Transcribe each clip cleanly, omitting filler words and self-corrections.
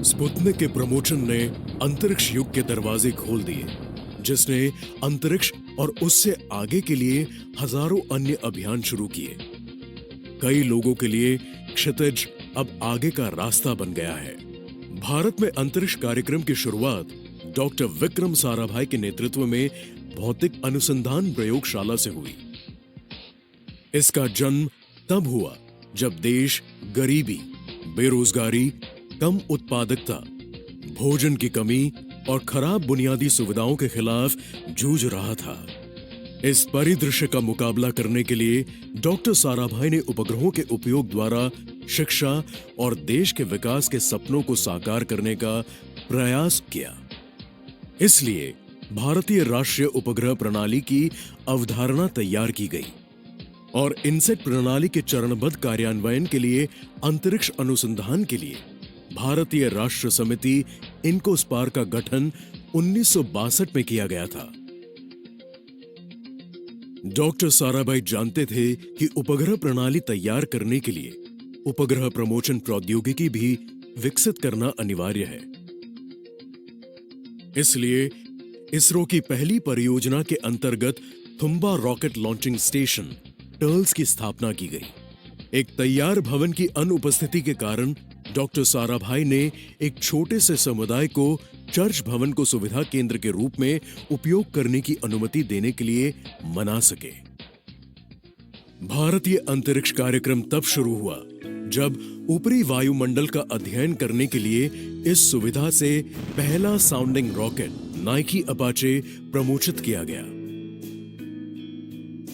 Sputnik के promotion ने अंतरिक्ष युग के दरवाजे खोल दिए, जिसने अंतरिक्ष और उससे आगे के लिए हजारों अन्य अभियान शुरू किए। कई लोगों के लिए क्षितिज अब आगे का रास्ता बन गया है। भारत में अंतरिक्ष कार्यक्रम की शुरुआत डॉक्टर विक्रम साराभाई के नेतृत्व में भौतिक अनुसंधान प्रयोगशाला से हुई। इसका जन्म तब हुआ जब देश गरीबी, बेरोजगारी, कम उत्पादकता, भोजन की कमी और खराब बुनियादी सुविधाओं के खिलाफ जूझ रहा था। इस परिदृश्य का मुकाबला करने के लिए डॉक्टर साराभाई ने उपग्रहों के उपयोग द्वारा शिक्षा और देश के विकास के सपनों को साकार करने का प्रयास किया। इसलिए भारतीय राष्ट्रीय उपग्रह प्रणाली की अवधारणा तैयार की गई और इनसेट प्रणाली के चरणबद्ध कार्यान्वयन के लिए अंतरिक्ष अनुसंधान के लिए भारतीय राष्ट्र समिति इनकोस्पार का गठन 1962 में किया गया था। डॉक्टर साराभाई जानते थे कि उपग्रह प्रणाली तैयार करने के लिए उपग्रह प्रमोशन प्रौद्योगिकी भी विकसित करना अनिवार्य है। इसलिए इसरो की पहली परियोजना के अंतर्गत थुम्बा रॉकेट लॉन्चिंग स्टेशन टर्ल्स की स्थापना की गई। एक तैयार भवन की अनुपस्थिति के कारण डॉक्टर साराभाई ने एक छोटे से समुदाय को चर्च भवन को सुविधा केंद्र के रूप में उपयोग करने की अनुमति देने के लिए मना सके। भारतीय अंतरिक्ष कार्यक्रम तब शुरू हुआ जब ऊपरी वायुमंडल का अध्ययन करने के लिए इस सुविधा से पहला साउंडिंग रॉकेट नाइकी अपाचे प्रमोशित किया गया।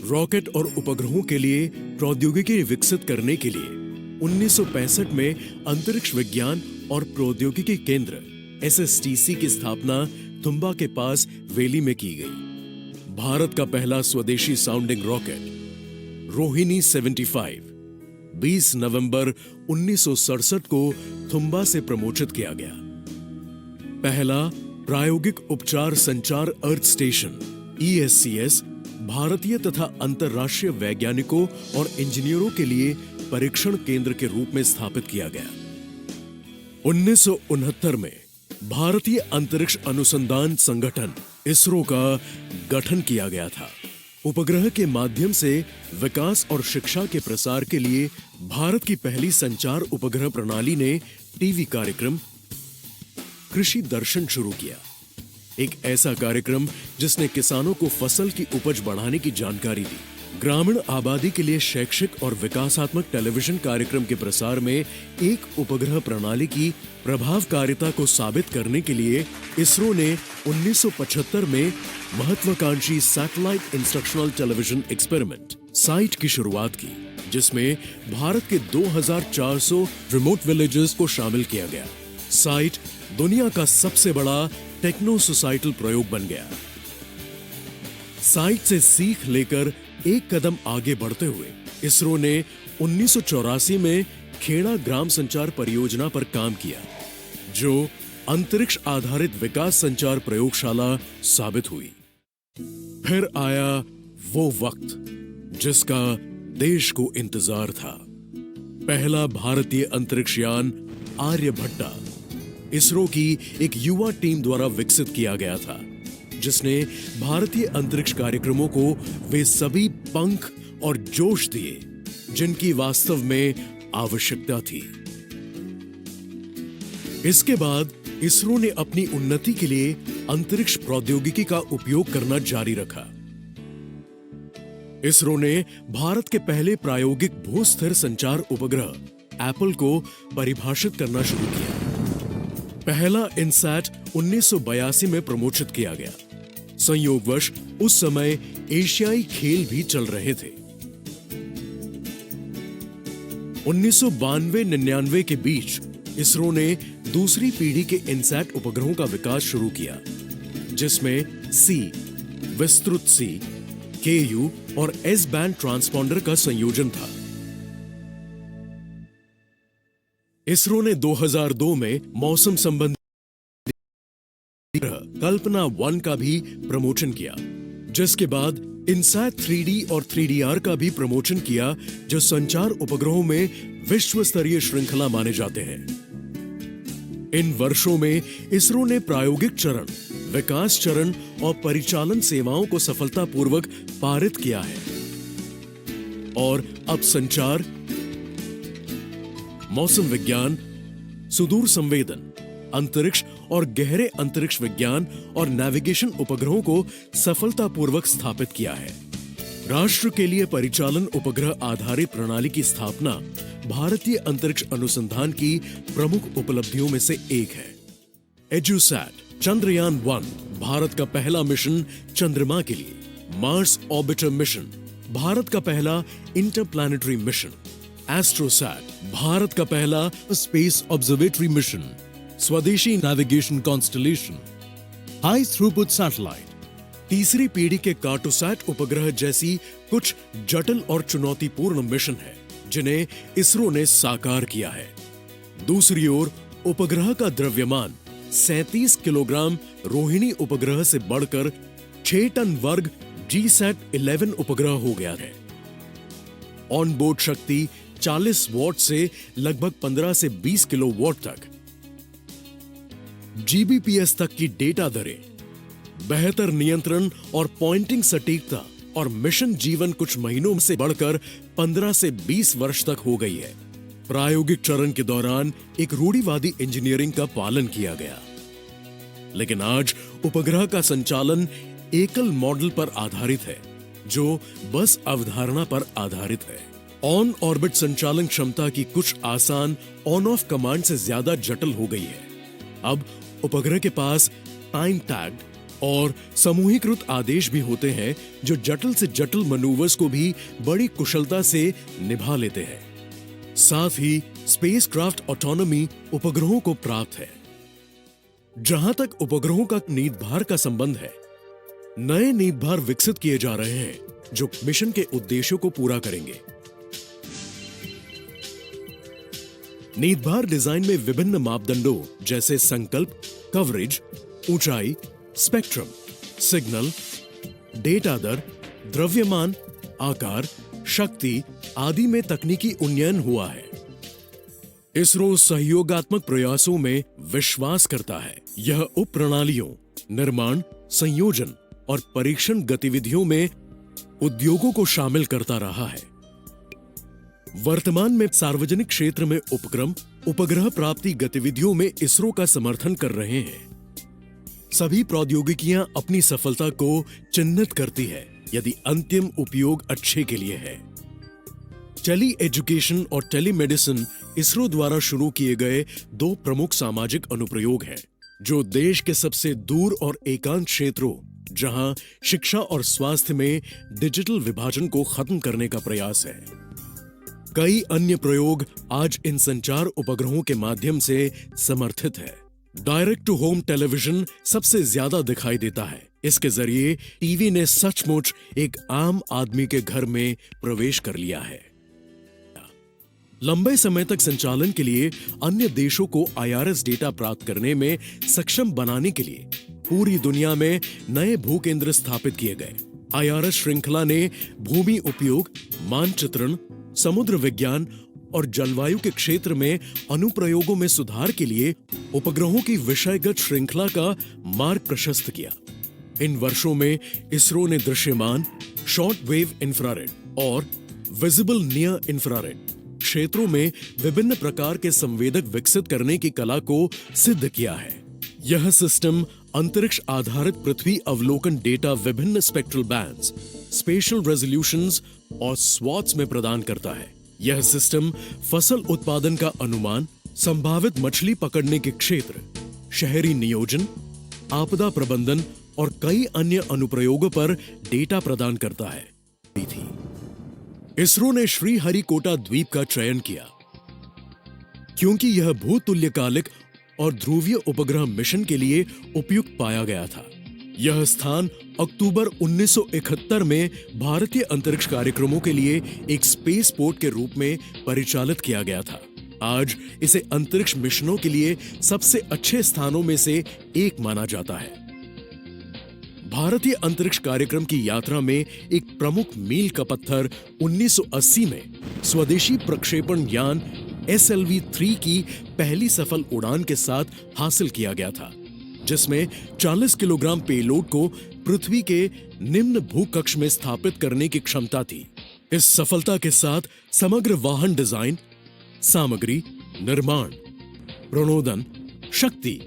रॉकेट और उपग्रहों के लिए प्रौद्योगिकी विकसित करने के लिए 1965 में अंतरिक्ष विज्ञान और प्रौद्योगिकी केंद्र SSTC की स्थापना तुम्बा के पास वेली में की गई। भारत का पहला स्वदेशी साउंडिंग रॉकेट रोहिणी 75 20 नवंबर 1967 को तुम्बा से प्रमोशित किया गया। पहला प्रायोगिक उपचार संचार अर्थ स्टेशन ESCS भारतीय तथा अंतर्राष्ट्रीय वैज्ञानिकों और इंजीनियरों के लिए परीक्षण केंद्र के रूप में स्थापित किया गया। 1969 में भारतीय अंतरिक्ष अनुसंधान संगठन इसरो का गठन किया गया था। उपग्रह के माध्यम से विकास और शिक्षा के प्रसार के लिए भारत की पहली संचार उपग्रह प्रणाली ने टीवी कार्यक्रम कृषि दर्शन शुरू किया। एक ऐसा कार्यक्रम जिसने किसानों को फसल की उपज बढ़ाने की जानकारी दी। ग्रामीण आबादी के लिए शैक्षिक और विकासात्मक टेलीविजन कार्यक्रम के प्रसार में एक उपग्रह प्रणाली की प्रभावकारिता को साबित करने के लिए इसरो ने 1975 में महत्वाकांक्षी satellite instructional television experiment site की शुरुआत की, जिसमें भारत के 2400 रिमोट विलेजेस को शामिल किया गया। साइट दुनिया का सबसे बड़ा टेक्नो सोसाइटल प्रयोग बन गया। साइट से सीख लेकर एक कदम आगे बढ़ते हुए इसरो ने 1984 में खेड़ा ग्राम संचार परियोजना पर काम किया, जो अंतरिक्ष आधारित विकास संचार प्रयोगशाला साबित हुई। फिर आया वो वक्त जिसका देश को इंतजार था। पहला भारतीय अंतरिक्ष यान आर्यभट्टा इसरो की एक युवा टीम द्वारा विकसित किया गया था, जिसने भारतीय अंतरिक्ष कार्यक्रमों को वे सभी पंख और जोश दिए जिनकी वास्तव में आवश्यकता थी। इसके बाद इसरो ने अपनी उन्नति के लिए अंतरिक्ष प्रौद्योगिकी का उपयोग करना जारी रखा। इसरो ने भारत के पहले प्रायोगिक भू-स्थिर संचार उपग्रह एप्पल को परिभाषित करना शुरू किया। पहला इनसैट 1982 में प्रमोशित किया गया। संयोगवश उस समय एशियाई खेल भी चल रहे थे। 1992-99 के बीच इसरो ने दूसरी पीढ़ी के इनसैट उपग्रहों का विकास शुरू किया, जिसमें C, विस्तृत C, KU और S बैंड ट्रांसपॉन्डर का संयोजन था। इसरो ने 2002 में मौसम संबंधी कल्पना 1 का भी प्रमोशन किया, जिसके बाद इनसैट 3D और 3DR का भी प्रमोशन किया, जो संचार उपग्रहों में विश्व स्तरीय श्रृंखला माने जाते हैं। इन वर्षों में इसरो ने प्रायोगिक चरण, विकास चरण और परिचालन सेवाओं को सफलतापूर्वक पारित किया है और अब संचार, मौसम विज्ञान, सुदूर संवेदन, अंतरिक्ष और गहरे अंतरिक्ष विज्ञान और नेविगेशन उपग्रहों को सफलतापूर्वक स्थापित किया है। राष्ट्र के लिए परिचालन उपग्रह आधारित प्रणाली की स्थापना भारतीय अंतरिक्ष अनुसंधान की प्रमुख उपलब्धियों में से एक है। एड्यूसैट चंद्रयान 1 भारत का पहला मिशन चंद्रमा के लिए, मार्स ऑर्बिटर मिशन भारत का पहला इंटरप्लैनेटरी मिशन, एस्ट्रोसैट भारत का पहला स्पेस ऑब्जर्वेटरी मिशन, स्वदेशी navigation constellation, high throughput satellite, तीसरी पीढ़ी के कार्टोसैट उपग्रह जैसी कुछ जटिल और चुनौतीपूर्ण मिशन है जिन्हें इसरो ने साकार किया है। दूसरी ओर उपग्रह का द्रव्यमान 37 किलोग्राम रोहिणी उपग्रह से बढ़कर 6 टन वर्ग जीसैट 11 उपग्रह हो गया है। ऑन बोर्ड शक्ति 40 वॉट से लगभग 15 से 20 किलोवाट तक, जीबीपीएस तक की डेटा दरें, बेहतर नियंत्रण और पॉइंटिंग सटीकता और मिशन जीवन कुछ महीनों से बढ़कर 15 से 20 वर्ष तक हो गई है। प्रायोगिक चरण के दौरान एक रूढ़िवादी इंजीनियरिंग का पालन किया गया, लेकिन आज उपग्रह का संचालन एकल मॉडल पर आधारित है जो बस अवधारणा पर आधारित है। ऑन ऑर्बिट संचालन क्षमता की कुछ आसान ऑन ऑफ कमांड से ज्यादा जटिल हो गई है। अब उपग्रह के पास टाइम टैग्ड और समूहीकृत आदेश भी होते हैं जो जटिल से जटिल मैनूवर्स को भी बड़ी कुशलता से निभा लेते हैं। साथ ही स्पेसक्राफ्ट ऑटोनॉमी उपग्रहों को प्राप्त है। जहां तक उपग्रहों का नींदभार का संबंध है, नए नींदभार विकसित किए जा रहे हैं जो मिशन के उद्देश्यों को पूरा करेंगे। नींदभार डिजाइन में विभिन्न मापदंडों जैसे संकल्प, कवरेज, ऊंचाई, स्पेक्ट्रम, सिग्नल, डेटा दर, द्रव्यमान, आकार, शक्ति आदि में तकनीकी उन्नयन हुआ है। इसरो सहयोगात्मक प्रयासों में विश्वास करता है। यह उप प्रणालियों, निर्माण, संयोजन और परीक्षण गतिविधियों में उद्योगों को शामिल करता रहा है। वर्तमान में सार्वजनिक क्षेत्र में उपक्रम, उपग्रह प्राप्ति गतिविधियों में इसरो का समर्थन कर रहे हैं। सभी प्रौद्योगिकियां अपनी सफलता को चिन्हित करती है यदि अंतिम उपयोग अच्छे के लिए है। टेली एजुकेशन और टेलीमेडिसिन इसरो द्वारा शुरू किए गए 2 प्रमुख सामाजिक अनुप्रयोग हैं जो देश के सबसे दूर और एकांत क्षेत्रों जहां शिक्षा और स्वास्थ्य में डिजिटल विभाजन को खत्म करने का प्रयास है। कई अन्य प्रयोग आज इन संचार उपग्रहों के माध्यम से समर्थित है। डायरेक्ट टू होम टेलीविजन सबसे ज्यादा दिखाई देता है। इसके जरिए टीवी ने सचमुच एक आम आदमी के घर में प्रवेश कर लिया है। लंबे समय तक संचालन के लिए अन्य देशों को आईआरएस डेटा प्राप्त करने में सक्षम बनाने के लिए पूरी दुनिया में नए भूकेंद्र स्थापित किए गए। आईआरएस श्रृंखला ने भूमि उपयोग, मानचित्रण, समुद्र विज्ञान और जलवायु के क्षेत्र में अनुप्रयोगों में सुधार के लिए उपग्रहों की विषयगत श्रृंखला का मार्ग प्रशस्त किया। इन वर्षों में इसरो ने दृश्यमान, शॉर्ट वेव इंफ्रारेड और विजिबल नियर इंफ्रारेड क्षेत्रों में विभिन्न प्रकार के संवेदक विकसित करने की कला को सिद्ध किया है। यह सिस्टम अंतरिक्ष आधारित पृथ्वी अवलोकन डेटा विभिन्न स्पेक्ट्रल बैंड्स, स्पेशल रेजोल्यूशंस और स्वॉट्स में प्रदान करता है। यह सिस्टम फसल उत्पादन का अनुमान, संभावित मछली पकड़ने के क्षेत्र, शहरी नियोजन, आपदा प्रबंधन और कई अन्य अनुप्रयोगों पर डेटा प्रदान करता है। इसरो ने श्रीहरिकोटा द्वीप का चयन किया क्योंकि यह भूतुल्यकालिक और ध्रुवीय उपग्रह मिशन के लिए उपयुक्त पाया गया था। यह स्थान अक्टूबर 1971 में भारतीय अंतरिक्ष कार्यक्रमों के लिए एक स्पेस पोर्ट के रूप में परिचालित किया गया था। आज इसे अंतरिक्ष मिशनों के लिए सबसे अच्छे स्थानों में से एक माना जाता है। भारतीय अंतरिक्ष कार्यक्रम की यात्रा में एक प्रमुख मील का पत्थर 1980 में स्वदेशी प्रक्षेपण यान SLV-3 की पहली सफल उड़ान के साथ हासिल किया गया था, जिसमें 40 किलोग्राम पेलोड को पृथ्वी के निम्न भूकक्ष में स्थापित करने की क्षमता थी। इस सफलता के साथ समग्र वाहन डिजाइन, सामग्री, निर्माण, प्रणोदन, शक्ति,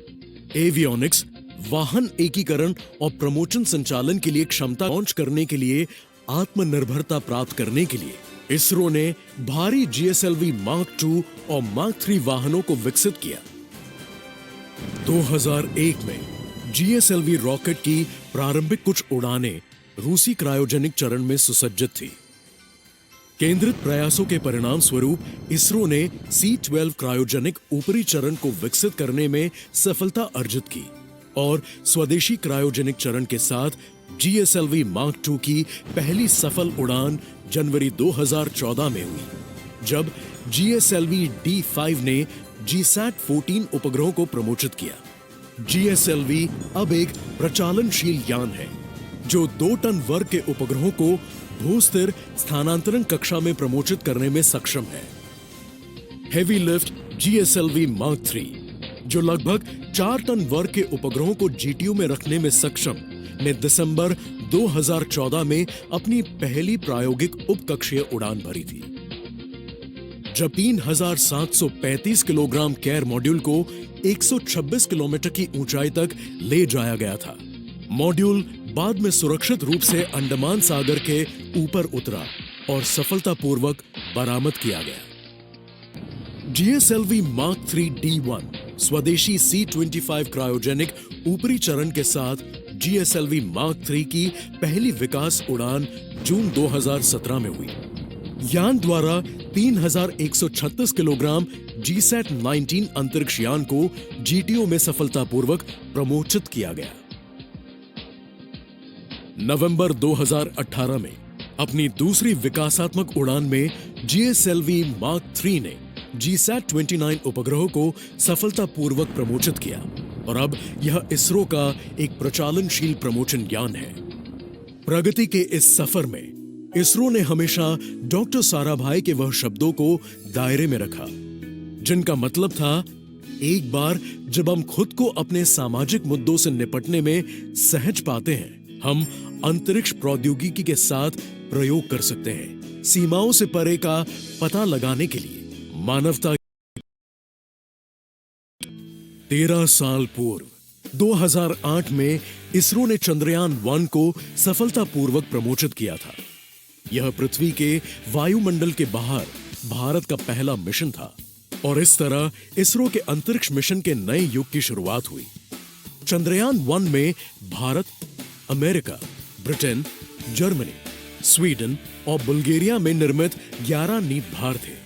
एवियोनिक्स, वाहन एकीकरण और प्रमोशन संचालन के लिए क्षमता लॉन्च करने के लिए आत्मनिर्भरता प्राप्त करने के लिए इसरो ने भारी GSLV मार्क II और मार्क III वाहनों को विकसित किया। 2001 में GSLV रॉकेट की प्रारंभिक कुछ उड़ानें रूसी क्रायोजेनिक चरण में सुसज्जित थी। केंद्रित प्रयासों के परिणाम स्वरूप इसरो ने C-12 क्रायोजेनिक ऊपरी चरण को विकसित करने में सफलता अर्जित की और स्वदेशी क्रायोजेनिक चरण के साथ GSLV मार्क II की पहली सफल उड़ान जनवरी 2014 में हुई, जब GSLV D5 ने GSAT-14 उपग्रहों को प्रमोचित किया। GSLV अब एक प्रचालनशील यान है जो 2 टन वर्ग के उपग्रहों को भूस्थिर स्थानांतरण कक्षा में प्रमोचित करने में सक्षम है। Heavy lift GSLV mark III, जो लगभग 4 टन वर्ग के उपग्रहों को GTO में रखने में सक्षम, ने दिसंबर 2014 में अपनी पहली प्रायोगिक उपकक्षीय उड़ान भरी थी, जब 3735 किलोग्राम केयर मॉड्यूल को 126 किलोमीटर की ऊंचाई तक ले जाया गया था। मॉड्यूल बाद में सुरक्षित रूप से अंडमान सागर के ऊपर उतरा और सफलतापूर्वक बरामद किया गया। GSLV मार्क III D1 स्वदेशी C-25 क्रायोजेनिक ऊपरी चरण के साथ GSLV मार्क III की पहली विकास उड़ान जून 2017 में हुई। यान द्वारा 3136 किलोग्राम GSAT-19 अंतरिक्ष यान को GTO में सफलतापूर्वक प्रमोचित किया गया। नवंबर 2018 में अपनी दूसरी विकासात्मक उड़ान में GSLV मार्क III ने GSAT-29 उपग्रहों को सफलतापूर्वक प्रमोचित किया और अब यह इसरो का एक प्रचालनशील प्रमोचन यान है। प्रगति के इस सफर में इसरो ने हमेशा डॉक्टर साराभाई के वह शब्दों को दायरे में रखा, जिनका मतलब था, एक बार जब हम खुद को अपने सामाजिक मुद्दों से निपटने में सहज पाते हैं, हम अंतरिक्ष प्रौद्योगिकी के साथ प्रयोग कर सकते हैं, सीमाओं से परे का पता लगाने के लिए। मानवता 13 साल पूर्व 2008 में इसरो ने चंद्रयान-1 को सफलतापूर्वक प्रमोचित किया था। यह पृथ्वी के वायुमंडल के बाहर भारत का पहला मिशन था और इस तरह इसरो के अंतरिक्ष मिशन के नए युग की शुरुआत हुई। चंद्रयान-1 में Bharat, America, Britain, Germany, Sweden और बुल्गारिया में निर्मित 11 नींव भार थे।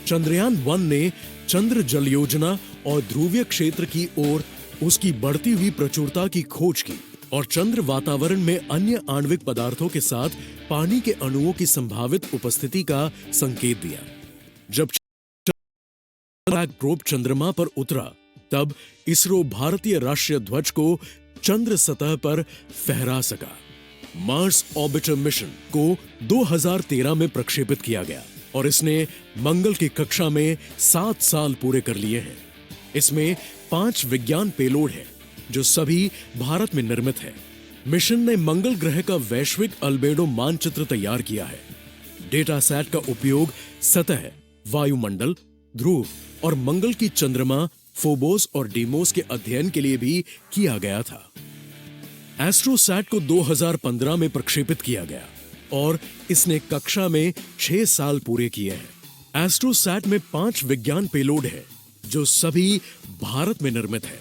चंद्रयान-1 ने चंद्र जल योजना और ध्रुवीय क्षेत्र की ओर उसकी बढ़ती हुई प्रचुरता की खोज की और चंद्र वातावरण में अन्य आणविक पदार्थों के साथ पानी के अणुओं की संभावित उपस्थिति का संकेत दिया। जब प्रोब चंद्रमा पर उतरा, तब इसरो भारतीय राष्ट्रीय ध्वज को चंद्र सतह पर फहरा सका। मार्स ऑर्बिटर मिशन को 2013 में प्रक्षेपित किया गया और इसने मंगल की कक्षा में 7 साल पूरे कर लिए हैं। इसमें 5 विज्ञान पेलोड है जो सभी भारत में निर्मित है। मिशन ने मंगल ग्रह का वैश्विक अल्बेडो मानचित्र तैयार किया है। डेटा सेट का उपयोग सतह, वायुमंडल, ध्रुव और मंगल की चंद्रमा, फोबोस और डीमोस के अध्ययन के लिए भी किया गया था। एस्ट्रोसैट को 2015 में प्रक्षेपित किया गया और इसने कक्षा में 6 साल पूरे किए हैं। एस्ट्रोसैट में 5 विज्ञान पेलोड है जो सभी भारत में निर्मित है।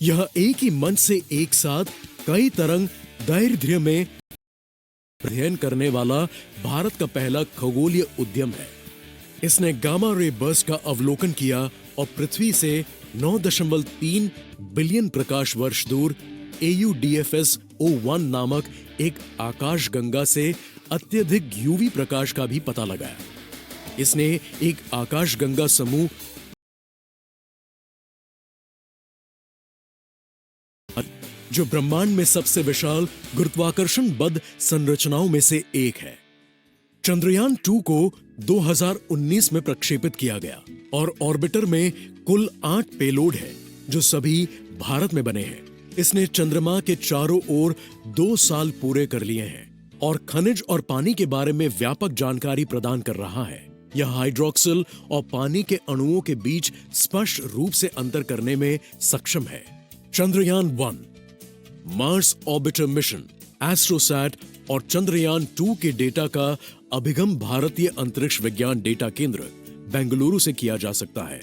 यह एक ही मंच से एक साथ कई तरंग दैर्ध्य में अध्ययन करने वाला भारत का पहला खगोलीय उद्यम है। इसने गामा रे बर्स्ट का अवलोकन किया और पृथ्वी से 9.3 बिलियन प्रकाश वर्ष दूर AUDFS O1 नामक एक आकाशगंगा से अत्यधिक यूवी प्रकाश का भी पता लगाया। इसने एक आकाशगंगा समूह जो ब्रह्मांड में सबसे विशाल गुरुत्वाकर्षण बद्ध संरचनाओं में से एक है। चंद्रयान 2 को 2019 में प्रक्षेपित किया गया और ऑर्बिटर में कुल 8 पेलोड है जो सभी भारत में बने हैं। इसने चंद्रमा के चारों ओर 2 साल पूरे कर लिए हैं और खनिज और पानी के बारे में व्यापक जानकारी प्रदान कर रहा है। यह हाइड्रोक्सिल और पानी के अणुओं के बीच स्पष्ट रूप से अंतर करने में सक्षम है। Chandrayaan 1, Mars orbiter mission, AstroSat और चंद्रयान 2 के डेटा का अभिगम भारतीय अंतरिक्ष विज्ञान डेटा केंद्र बेंगलुरु से किया जा सकता है,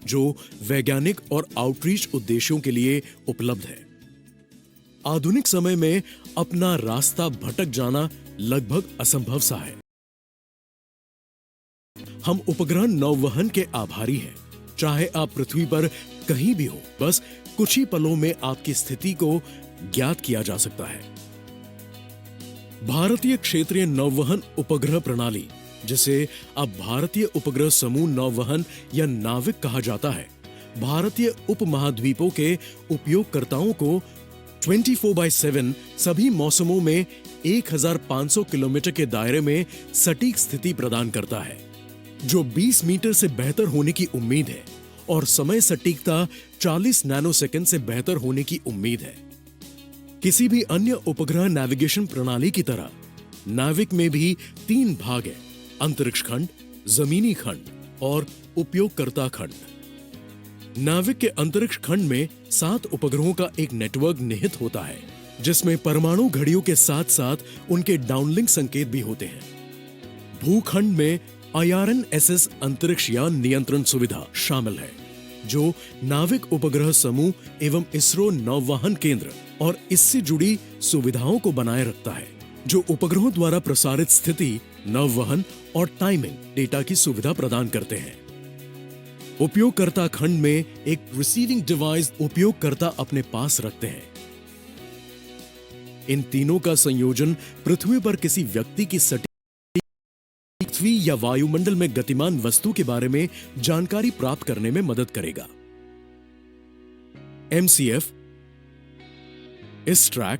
जो वैज्ञानिक और आउटरीच उद्देश्यों के लिए उपलब्ध है। आधुनिक समय में अपना रास्ता भटक जाना लगभग असंभव सा है। हम उपग्रह नौवहन के आभारी हैं। चाहे आप पृथ्वी पर कहीं भी हो, बस कुछ ही पलों में आपकी स्थिति को ज्ञात किया जा सकता है। भारतीय क्षेत्रीय नौवहन उपग्रह प्रणाली, जिसे अब भारतीय उपग्रह समूह नौवहन या नाविक कहा जाता है, भारतीय उपमहाद्वीपों के उपयोगकर्ताओं को 24/7 सभी मौसमों में 1500 किलोमीटर के दायरे में सटीक स्थिति प्रदान करता है, जो 20 मीटर से बेहतर होने की उम्मीद है और समय सटीकता 40 नैनोसेकंड से बेहतर होने की उम्मीद है। किसी भी अन्य उपग्रह नेविगेशन प्रणाली की तरह नाविक में भी 3 भाग है: अंतरिक्ष खंड, जमीनी खंड और उपयोगकर्ता खंड। नाविक के अंतरिक्ष खंड में 7 उपग्रहों का एक नेटवर्क निहित होता है, जिसमें परमाणु घड़ियों के साथ साथ उनके डाउनलिंक संकेत भी होते हैं। भूखंड में IRNSS अंतरिक्ष यान नियंत्रण सुविधा शामिल है, जो नाविक उपग्रह समूह एवं इसरो नौवहन केंद्र और इससे जुड़ी सुविधाओं को बनाए रखता है, जो उपग्रहों द्वारा प्रसारित स्थिति, नौवहन और टाइमिंग डेटा की सुविधा प्रदान करते हैं। उपयोगकर्ता खंड में एक रिसीविंग डिवाइस उपयोगकर्ता अपने पास रखते हैं। इन तीनों का संयोजन पृथ्वी पर किसी व्यक्ति की सटीक पृथ्वी या वायुमंडल में गतिमान वस्तु के बारे में जानकारी प्राप्त करने में मदद करेगा। MCF, ISTRAC,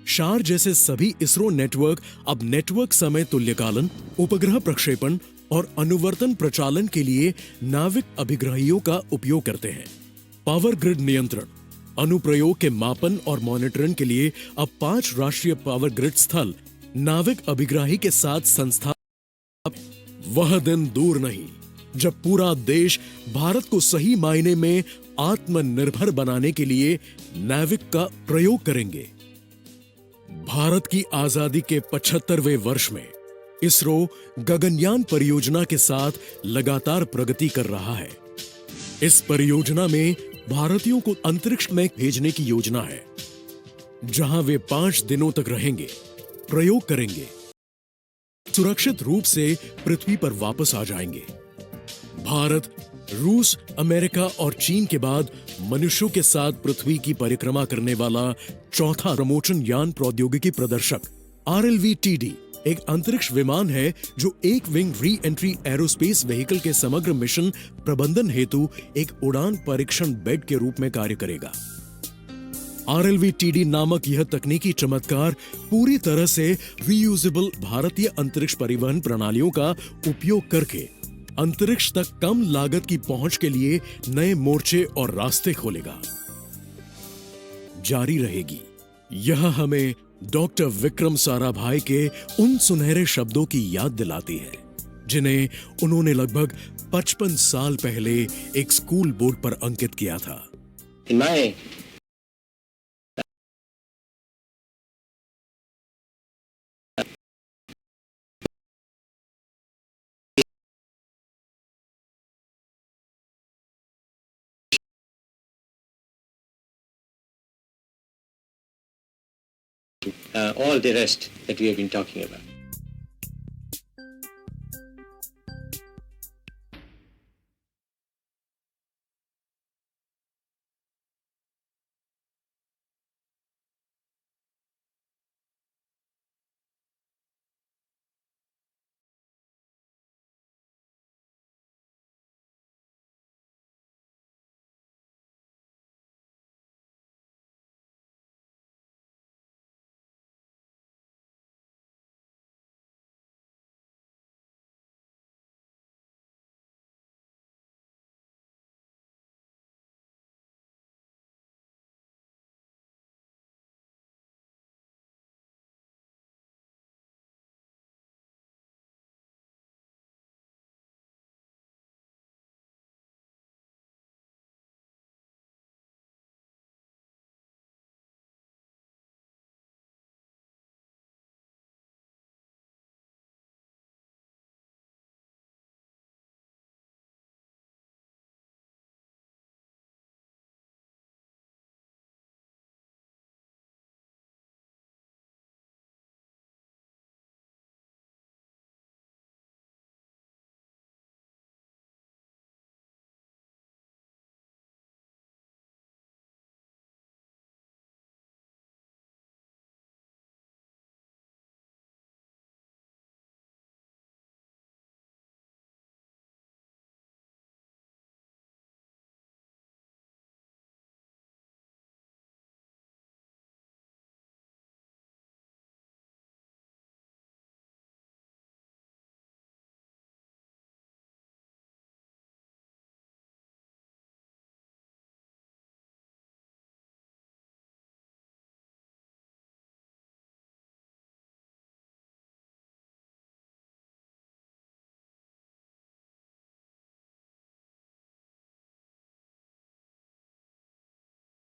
शार जैसे सभी इसरो नेटवर्क अब नेटवर्क समय तुल्यकालन, उपग्रह प्रक्षेपण और अनुवर्तन प्रचालन के लिए नाविक अभिग्रहियों का उपयोग करते हैं। पावर ग्रिड नियंत्रण, अनुप्रयोग के मापन और मॉनिटरिंग के लिए अब 5 राष्ट्रीय पावर ग्रिड स्थल नाविक अभिग्राही के साथ संस्था। वह दिन दूर नहीं जब पूरा देश भारत को सही मायने में आत्मनिर्भर बनाने के लिए नाविक का प्रयोग करेंगे। भारत की आजादी के 75वें वर्ष में इसरो गगनयान परियोजना के साथ लगातार प्रगति कर रहा है। इस परियोजना में भारतीयों को अंतरिक्ष में भेजने की योजना है, जहां वे 5 दिनों तक रहेंगे, प्रयोग करेंगे, सुरक्षित रूप से पृथ्वी पर वापस आ जाएंगे। भारत, रूस, अमेरिका और चीन के बाद मनुष्यों के साथ पृथ्वी की परिक्रमा करने वाला चौथा प्रमोशन यान प्रौद्योगिकी प्रदर्शक RLV-TD एक अंतरिक्ष विमान है जो एक wing re entry aerospace vehicle के समग्र मिशन प्रबंधन हेतु एक उड़ान परीक्षण बेड के रूप में कार्य करेगा। RLV-TD नामक यह तकनीकी चमत्कार पूरी तरह से रीयूजेबल भारतीय अंतरिक्ष परिवहन प्रणालियों का उपयोग करके अंतरिक्ष तक कम लागत की पहुंच के लिए नए मोर्चे और रास्ते खोलेगा। जारी रहेगी। यह हमें डॉक्टर विक्रम साराभाई के उन सुनहरे शब्दों की याद दिलाती है, जिन्हें उन्होंने लगभग 55 साल पहले एक स्कूल बोर्ड पर अंकित किया था। all the rest that we have been talking about.